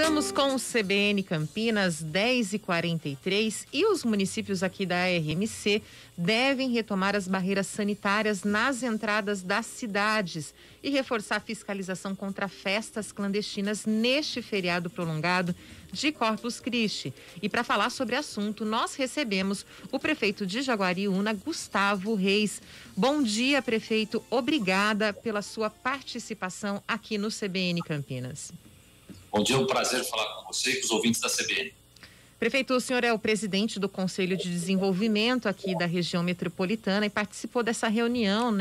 Estamos com o CBN Campinas 10h43 e os municípios aqui da RMC devem retomar as barreiras sanitárias nas entradas das cidades e reforçar a fiscalização contra festas clandestinas neste feriado prolongado de Corpus Christi. E para falar sobre o assunto, nós recebemos o prefeito de Jaguariúna, Gustavo Reis. Bom dia, prefeito. Obrigada pela sua participação aqui no CBN Campinas. Bom dia, é um prazer falar com você e com os ouvintes da CBN. Prefeito, o senhor é o presidente do Conselho de Desenvolvimento aqui da região metropolitana e participou dessa reunião,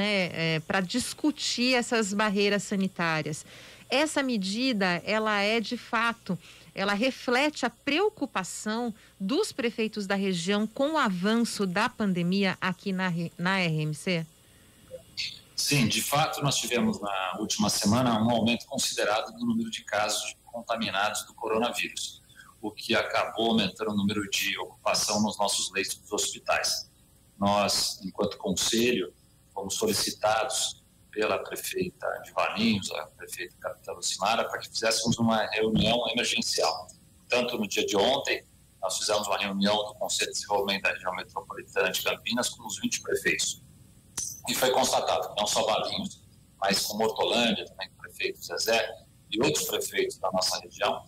para discutir essas barreiras sanitárias. Essa medida, ela é de fato, ela reflete a preocupação dos prefeitos da região com o avanço da pandemia aqui na RMC? Sim, de fato, nós tivemos na última semana um aumento considerável do número de casos contaminados do coronavírus, o que acabou aumentando o número de ocupação nos nossos leitos dos hospitais. Nós, enquanto conselho, fomos solicitados pela prefeita de Valinhos, a prefeita Capitã Lucimara, para que fizéssemos uma reunião emergencial. Tanto no dia de ontem, nós fizemos uma reunião do Conselho de Desenvolvimento da região metropolitana de Campinas com os 20 prefeitos. E foi constatado que não só Valinhos, mas como Hortolândia, também o prefeito Zezé e outros prefeitos da nossa região,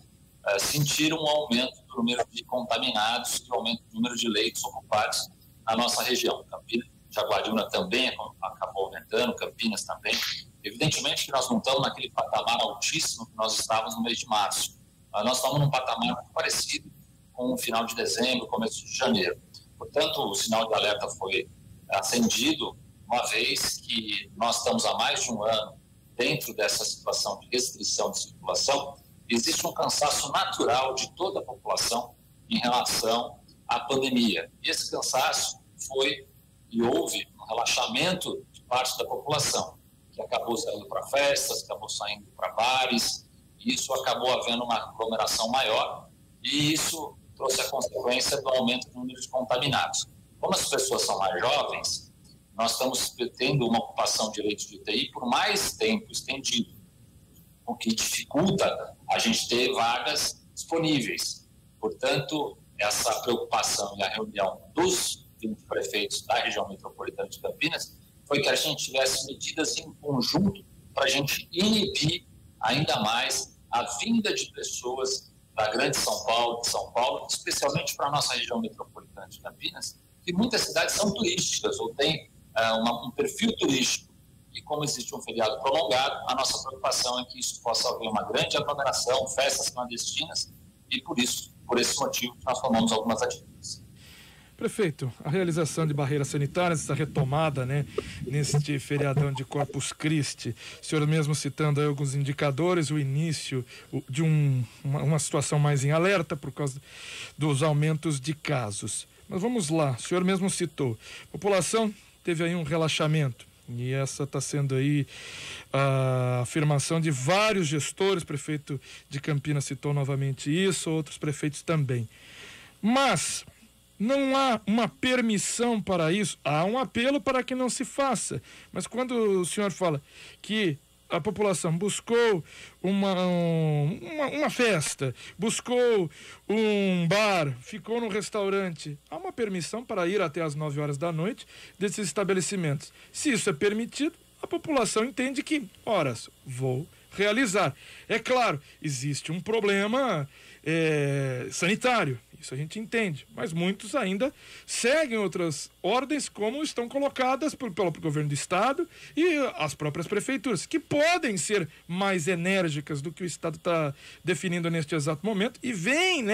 sentiram um aumento do número de contaminados e um aumento do número de leitos ocupados na nossa região. Campinas, Jaguariúna também acabou aumentando, Campinas também. Evidentemente que nós não estamos naquele patamar altíssimo que nós estávamos no mês de março. Nós estamos num patamar muito parecido com o final de dezembro, começo de janeiro. Portanto, o sinal de alerta foi acendido, uma vez que nós estamos há mais de um ano dentro dessa situação de restrição de circulação. Existe um cansaço natural de toda a população em relação à pandemia. E esse cansaço foi e houve um relaxamento de parte da população, que acabou saindo para festas, acabou saindo para bares, e isso acabou havendo uma aglomeração maior, e isso trouxe a consequência do aumento do número de contaminados. Como as pessoas são mais jovens, nós estamos tendo uma ocupação de leitos de UTI por mais tempo estendido, o que dificulta a gente ter vagas disponíveis. Portanto, essa preocupação e a reunião dos 20 prefeitos da região metropolitana de Campinas foi que a gente tivesse medidas em conjunto para a gente inibir ainda mais a vinda de pessoas da grande São Paulo, de São Paulo, especialmente para a nossa região metropolitana de Campinas, que muitas cidades são turísticas ou têm um perfil turístico. E como existe um feriado prolongado, a nossa preocupação é que isso possa haver uma grande aglomeração, festas clandestinas, e por esse motivo, nós tomamos algumas atitudes. Prefeito, a realização de barreiras sanitárias, essa retomada, neste feriadão de Corpus Christi, o senhor mesmo citando aí alguns indicadores, o início de uma situação mais em alerta por causa dos aumentos de casos. Mas vamos lá, o senhor mesmo citou, a população teve aí um relaxamento, e essa está sendo aí a afirmação de vários gestores. O prefeito de Campinas citou novamente isso, outros prefeitos também. Mas não há uma permissão para isso, há um apelo para que não se faça. Mas quando o senhor fala que a população buscou uma festa, buscou um bar, ficou num restaurante, há uma permissão para ir até as 9 horas da noite desses estabelecimentos. Se isso é permitido, a população entende que, horas, vou realizar. É claro, existe um problema sanitário, isso a gente entende, mas muitos ainda seguem outras ordens como estão colocadas pelo governo do estado e as próprias prefeituras, que podem ser mais enérgicas do que o estado está definindo neste exato momento e vem,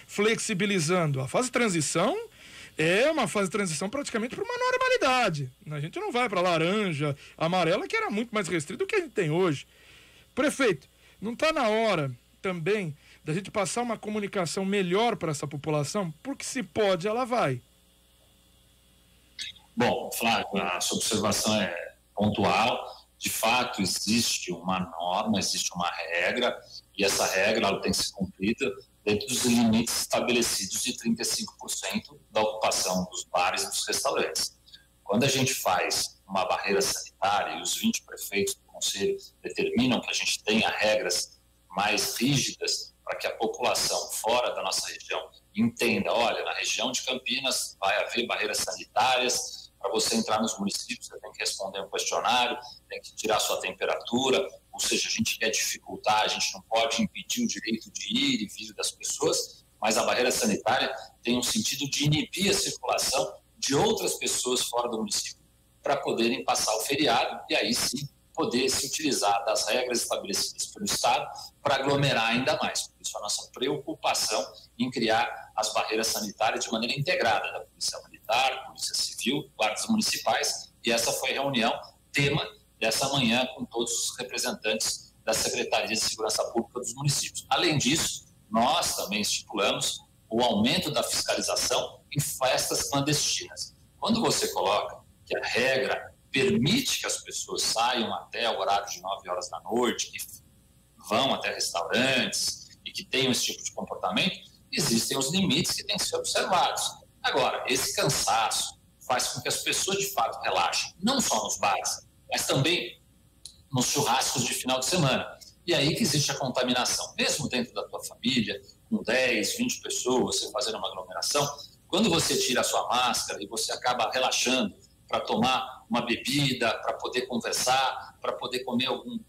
flexibilizando. A fase de transição é uma fase de transição praticamente para uma normalidade. A gente não vai para laranja, amarela, que era muito mais restrito do que a gente tem hoje. Prefeito, não está na hora também da gente passar uma comunicação melhor para essa população? Porque se pode, ela vai. Bom, Flávio, a sua observação é pontual. De fato, existe uma norma, existe uma regra, e essa regra ela tem que ser cumprida dentro dos limites estabelecidos de 35% da ocupação dos bares e dos restaurantes. Quando a gente faz uma barreira sanitária e os 20 prefeitos do Conselho determinam que a gente tenha regras mais rígidas para para que a população fora da nossa região entenda, olha, na região de Campinas vai haver barreiras sanitárias, para você entrar nos municípios você tem que responder um questionário, tem que tirar sua temperatura, ou seja, a gente quer dificultar, a gente não pode impedir o direito de ir e vir das pessoas, mas a barreira sanitária tem um sentido de inibir a circulação de outras pessoas fora do município para poderem passar o feriado e aí sim poder se utilizar das regras estabelecidas pelo Estado para aglomerar ainda mais. Por isso a nossa preocupação em criar as barreiras sanitárias de maneira integrada da Polícia Militar, Polícia Civil, guardas municipais, e essa foi a reunião, tema dessa manhã com todos os representantes da Secretaria de Segurança Pública dos municípios. Além disso, nós também estipulamos o aumento da fiscalização em festas clandestinas. Quando você coloca que a regra permite que as pessoas saiam até o horário de 9 horas da noite, que vão até restaurantes e que tenham esse tipo de comportamento, existem os limites que têm que ser observados. Agora, esse cansaço faz com que as pessoas de fato relaxem, não só nos bares, mas também nos churrascos de final de semana. E aí que existe a contaminação. Mesmo dentro da tua família, com 10, 20 pessoas, você fazendo uma aglomeração, quando você tira a sua máscara e você acaba relaxando para tomar uma bebida, para poder conversar, para poder comer algum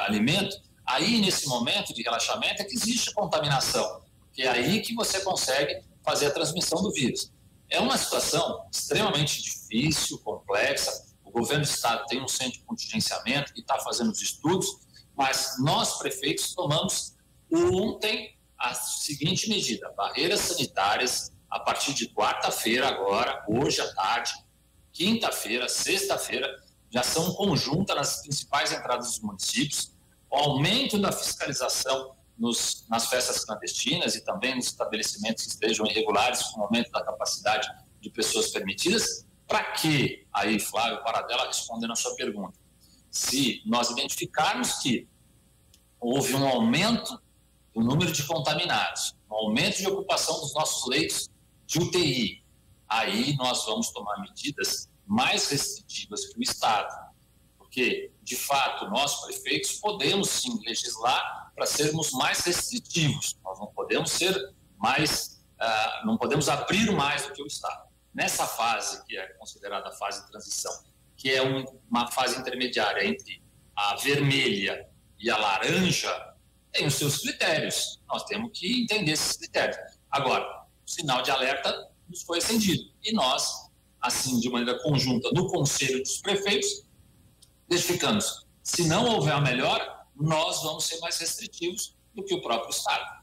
alimento, aí nesse momento de relaxamento é que existe a contaminação, que é aí que você consegue fazer a transmissão do vírus. É uma situação extremamente difícil, complexa. O governo do estado tem um centro de contingenciamento que está fazendo os estudos, mas nós, prefeitos, tomamos ontem a seguinte medida: barreiras sanitárias a partir de quarta-feira agora, hoje à tarde, quinta-feira, sexta-feira, já são conjuntas nas principais entradas dos municípios, o aumento da fiscalização nas festas clandestinas e também nos estabelecimentos que estejam irregulares, com o aumento da capacidade de pessoas permitidas. Para que, aí, Flávio Paradella, respondendo a sua pergunta, se nós identificarmos que houve um aumento do número de contaminados, um aumento de ocupação dos nossos leitos de UTI, aí nós vamos tomar medidas mais restritivas que o Estado, porque, de fato, nós, prefeitos, podemos sim legislar para sermos mais restritivos, nós não podemos ser mais, não podemos abrir mais do que o Estado. Nessa fase, que é considerada a fase de transição, que é uma fase intermediária entre a vermelha e a laranja, tem os seus critérios, nós temos que entender esses critérios. Agora, o sinal de alerta nos foi acendido, e nós, assim, de maneira conjunta, no Conselho dos Prefeitos, identificamos, se não houver a melhora, nós vamos ser mais restritivos do que o próprio Estado.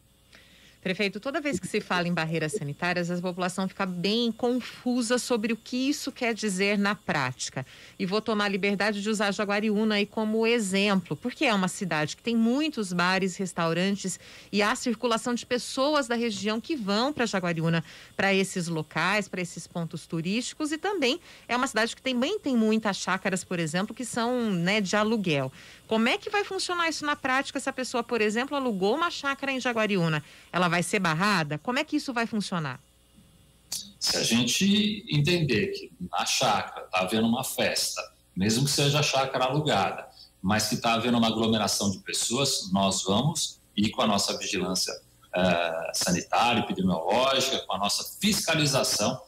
Prefeito, toda vez que se fala em barreiras sanitárias, a população fica bem confusa sobre o que isso quer dizer na prática. E vou tomar a liberdade de usar Jaguariúna aí como exemplo, porque é uma cidade que tem muitos bares, restaurantes e há circulação de pessoas da região que vão para Jaguariúna, para esses locais, para esses pontos turísticos, e também é uma cidade que também tem muitas chácaras, por exemplo, que são, né, de aluguel. Como é que vai funcionar isso na prática se a pessoa, por exemplo, alugou uma chácara em Jaguariúna? Ela vai ser barrada? Como é que isso vai funcionar? Se a gente entender que na chácara está havendo uma festa, mesmo que seja a chácara alugada, mas que está havendo uma aglomeração de pessoas, nós vamos ir com a nossa vigilância sanitária, epidemiológica, com a nossa fiscalização,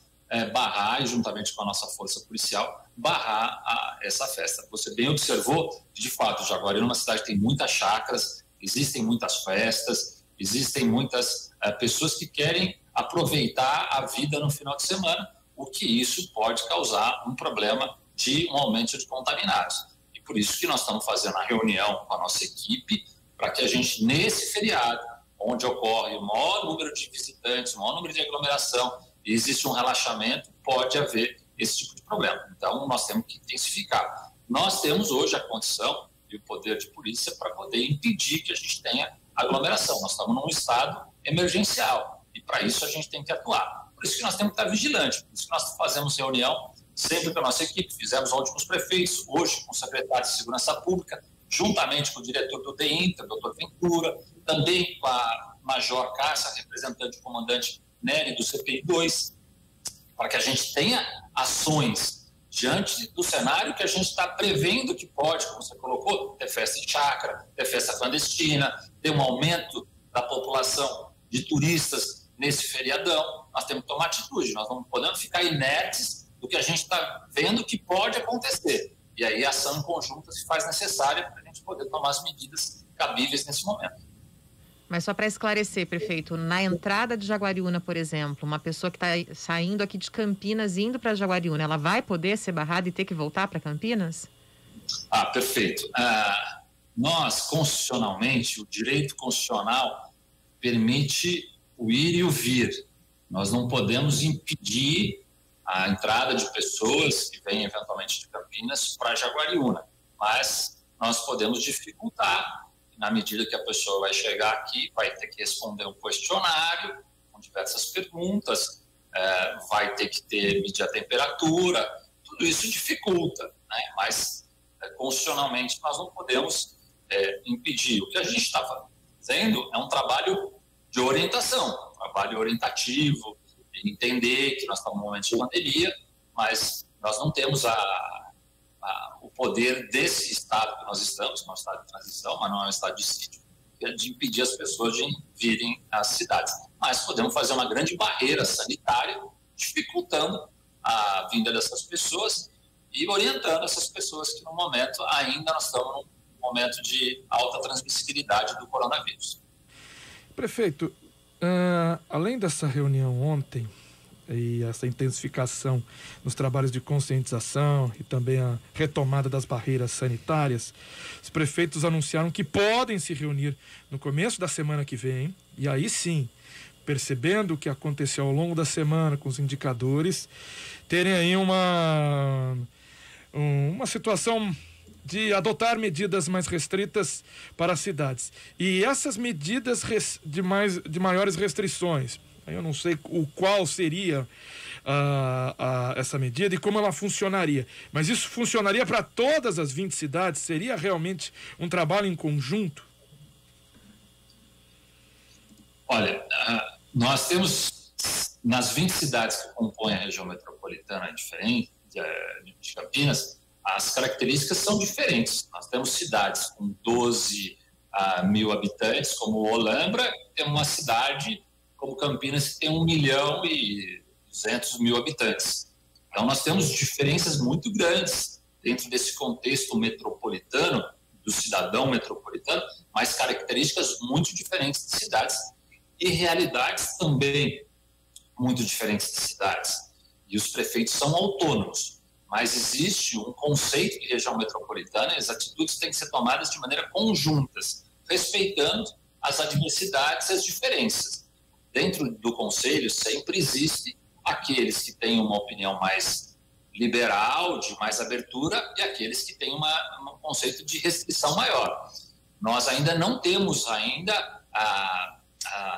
barrar, e juntamente com a nossa força policial, barrar essa festa. Você bem observou, de fato, Jaguariúna é uma cidade que tem muitas chácaras, existem muitas festas, existem muitas pessoas que querem aproveitar a vida no final de semana, o que isso pode causar um problema de um aumento de contaminados. E por isso que nós estamos fazendo a reunião com a nossa equipe, para que a gente, nesse feriado, onde ocorre o maior número de visitantes, o maior número de aglomeração, e existe um relaxamento, pode haver esse tipo de problema. Então, nós temos que intensificar. Nós temos hoje a condição e o poder de polícia para poder impedir que a gente tenha aglomeração. Nós estamos num estado emergencial e, para isso, a gente tem que atuar. Por isso que nós temos que estar vigilantes, por isso que nós fazemos reunião sempre com a nossa equipe, fizemos ontem com os prefeitos, hoje com o secretário de Segurança Pública, juntamente com o diretor do DEINTRA, doutor Ventura, também com a Major Cássia, representante do comandante Nery do CPI-2, para que a gente tenha ações diante do cenário que a gente está prevendo que pode, como você colocou, ter festa em chácara, ter festa clandestina, ter um aumento da população de turistas nesse feriadão, nós temos que tomar atitude, nós não podemos ficar inertes do que a gente está vendo que pode acontecer. E aí a ação em conjunto se faz necessária para a gente poder tomar as medidas cabíveis nesse momento. Mas só para esclarecer, prefeito, na entrada de Jaguariúna, por exemplo, uma pessoa que está saindo aqui de Campinas indo para Jaguariúna, ela vai poder ser barrada e ter que voltar para Campinas? Perfeito. Nós, constitucionalmente, o direito constitucional permite o ir e o vir. Nós não podemos impedir a entrada de pessoas que vêm eventualmente de Campinas para Jaguariúna, mas nós podemos dificultar. Na medida que a pessoa vai chegar aqui, vai ter que responder um questionário com diversas perguntas, vai ter que medir a temperatura, tudo isso dificulta, né? Mas constitucionalmente nós não podemos impedir. O que a gente está fazendo é um trabalho de orientação, um trabalho orientativo, de entender que nós estamos num momento de pandemia, mas nós não temos o poder desse estado que nós estamos, que é um estado de transição, mas não é um estado de sítio, de impedir as pessoas de virem às cidades. Mas podemos fazer uma grande barreira sanitária, dificultando a vinda dessas pessoas e orientando essas pessoas que no momento ainda nós estamos num momento de alta transmissibilidade do coronavírus. Prefeito, além dessa reunião ontem, e essa intensificação nos trabalhos de conscientização e também a retomada das barreiras sanitárias, os prefeitos anunciaram que podem se reunir no começo da semana que vem, e aí sim, percebendo o que aconteceu ao longo da semana com os indicadores, terem aí uma situação de adotar medidas mais restritas para as cidades. E essas medidas de maiores restrições, eu não sei qual seria essa medida e como ela funcionaria, mas isso funcionaria para todas as 20 cidades? Seria realmente um trabalho em conjunto? Olha, nós temos nas 20 cidades que compõem a região metropolitana diferente de Campinas, as características são diferentes. Nós temos cidades com 12 mil habitantes, como Olambra, tem uma cidade como Campinas, que tem 1.200.000 habitantes. Então, nós temos diferenças muito grandes dentro desse contexto metropolitano, do cidadão metropolitano, mas características muito diferentes de cidades e realidades também muito diferentes de cidades. E os prefeitos são autônomos, mas existe um conceito de região metropolitana e as atitudes têm que ser tomadas de maneira conjuntas, respeitando as adversidades e as diferenças. Dentro do Conselho sempre existe aqueles que têm uma opinião mais liberal, de mais abertura, e aqueles que têm um conceito de restrição maior. Nós ainda não temos a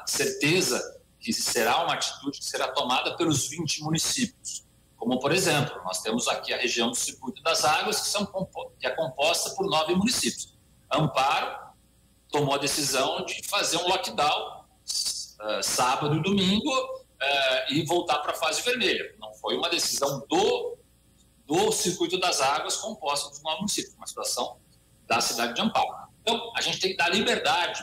certeza que será uma atitude que será tomada pelos 20 municípios. Como, por exemplo, nós temos aqui a região do Circuito das Águas, que é composta por 9 municípios. Amparo tomou a decisão de fazer um lockdown sábado e domingo e voltar para a fase vermelha. Não foi uma decisão do Circuito das Águas composta dos 9 municípios, uma situação da cidade de Amparo. Então, a gente tem que dar liberdade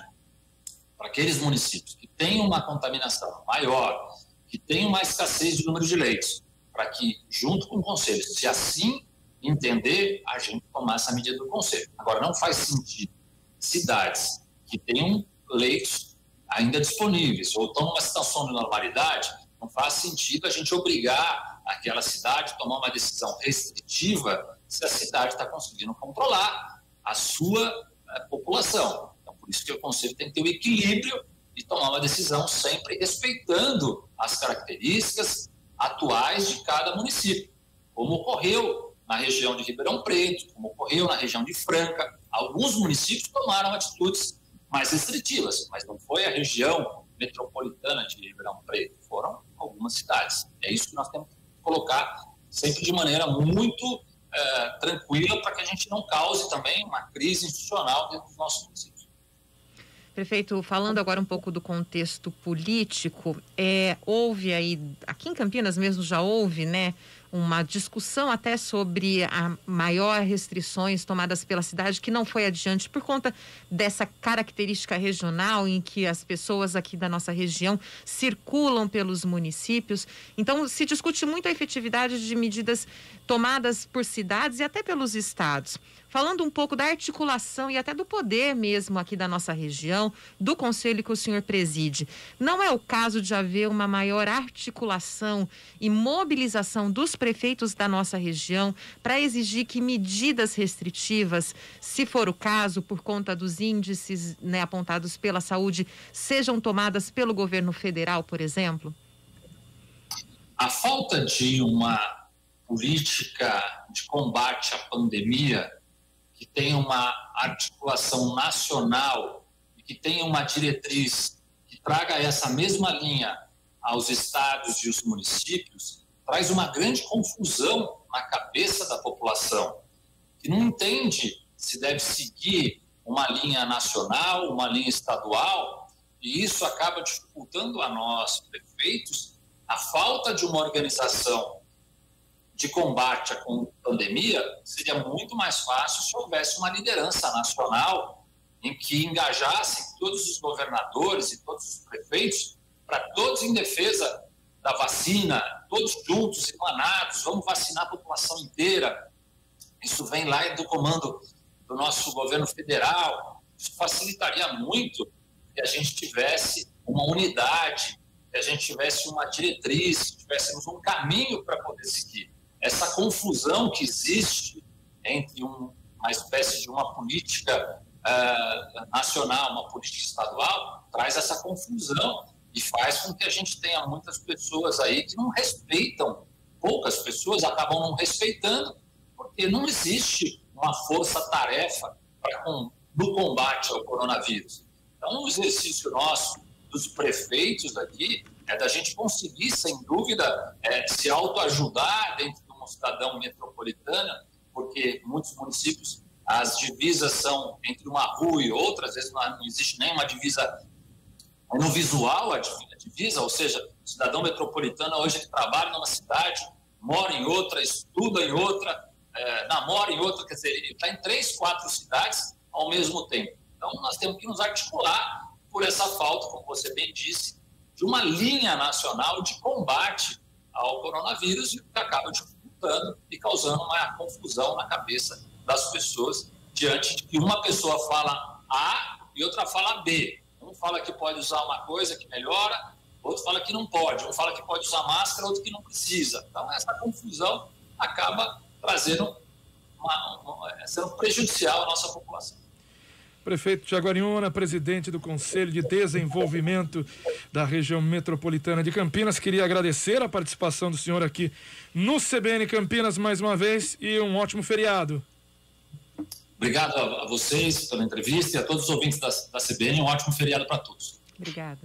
para aqueles municípios que têm uma contaminação maior, que têm uma escassez de número de leitos, para que, junto com o Conselho, se assim entender, a gente tomar essa medida do Conselho. Agora, não faz sentido cidades que tenham leitos ainda disponíveis ou estão numa situação de normalidade, não faz sentido a gente obrigar aquela cidade a tomar uma decisão restritiva se a cidade está conseguindo controlar a sua população. Então, por isso que o Conselho tem que ter o equilíbrio e tomar uma decisão sempre respeitando as características atuais de cada município, como ocorreu na região de Ribeirão Preto, como ocorreu na região de Franca. Alguns municípios tomaram atitudes mais restritivas, mas não foi a região metropolitana de Ribeirão Preto, foram algumas cidades. É isso que nós temos que colocar sempre de maneira muito tranquila, para que a gente não cause também uma crise institucional dentro dos nossos municípios. Prefeito, falando agora um pouco do contexto político, houve aí, aqui em Campinas mesmo já houve, né, uma discussão até sobre a maior restrições tomadas pela cidade, que não foi adiante por conta dessa característica regional em que as pessoas aqui da nossa região circulam pelos municípios. Então, se discute muito a efetividade de medidas tomadas por cidades e até pelos estados. Falando um pouco da articulação e até do poder mesmo aqui da nossa região, do conselho que o senhor preside, não é o caso de haver uma maior articulação e mobilização dos prefeitos da nossa região para exigir que medidas restritivas, se for o caso, por conta dos índices, né, apontados pela saúde, sejam tomadas pelo governo federal, por exemplo? A falta de uma política de combate à pandemia que tenha uma articulação nacional e que tenha uma diretriz que traga essa mesma linha aos estados e os municípios, traz uma grande confusão na cabeça da população, que não entende se deve seguir uma linha nacional, uma linha estadual, e isso acaba dificultando a nós, prefeitos, a falta de uma organização de combate à pandemia. Seria muito mais fácil se houvesse uma liderança nacional em que engajassem todos os governadores e todos os prefeitos, para todos em defesa da vacina, todos juntos, emanados, vamos vacinar a população inteira. Isso vem lá do comando do nosso governo federal. Isso facilitaria muito que a gente tivesse uma unidade, que a gente tivesse uma diretriz, que tivéssemos um caminho para poder seguir. Essa confusão que existe entre uma espécie de uma política nacional, uma política estadual, traz essa confusão e faz com que a gente tenha muitas pessoas aí que não respeitam, poucas pessoas acabam não respeitando, porque não existe uma força-tarefa no combate ao coronavírus. Então, o exercício nosso dos prefeitos aqui é da gente conseguir, sem dúvida, se autoajudar dentro de um cidadão metropolitano, porque muitos municípios, as divisas são entre uma rua e outra, às vezes não existe nem uma divisa no visual, a divisa, ou seja, o cidadão metropolitano hoje ele trabalha numa cidade, mora em outra, estuda em outra, namora em outra, quer dizer, ele está em 3, 4 cidades ao mesmo tempo. Então, nós temos que nos articular por essa falta, como você bem disse, de uma linha nacional de combate ao coronavírus, e que acaba dificultando e causando uma confusão na cabeça das pessoas, diante de que uma pessoa fala A e outra fala B. Um fala que pode usar uma coisa que melhora, outro fala que não pode. Um fala que pode usar máscara, outro que não precisa. Então, essa confusão acaba trazendo sendo prejudicial à nossa população. Prefeito Tiago Ariuna, presidente do Conselho de Desenvolvimento da região metropolitana de Campinas, queria agradecer a participação do senhor aqui no CBN Campinas mais uma vez e um ótimo feriado. Obrigado a vocês pela entrevista e a todos os ouvintes da CBN, um ótimo feriado para todos. Obrigada.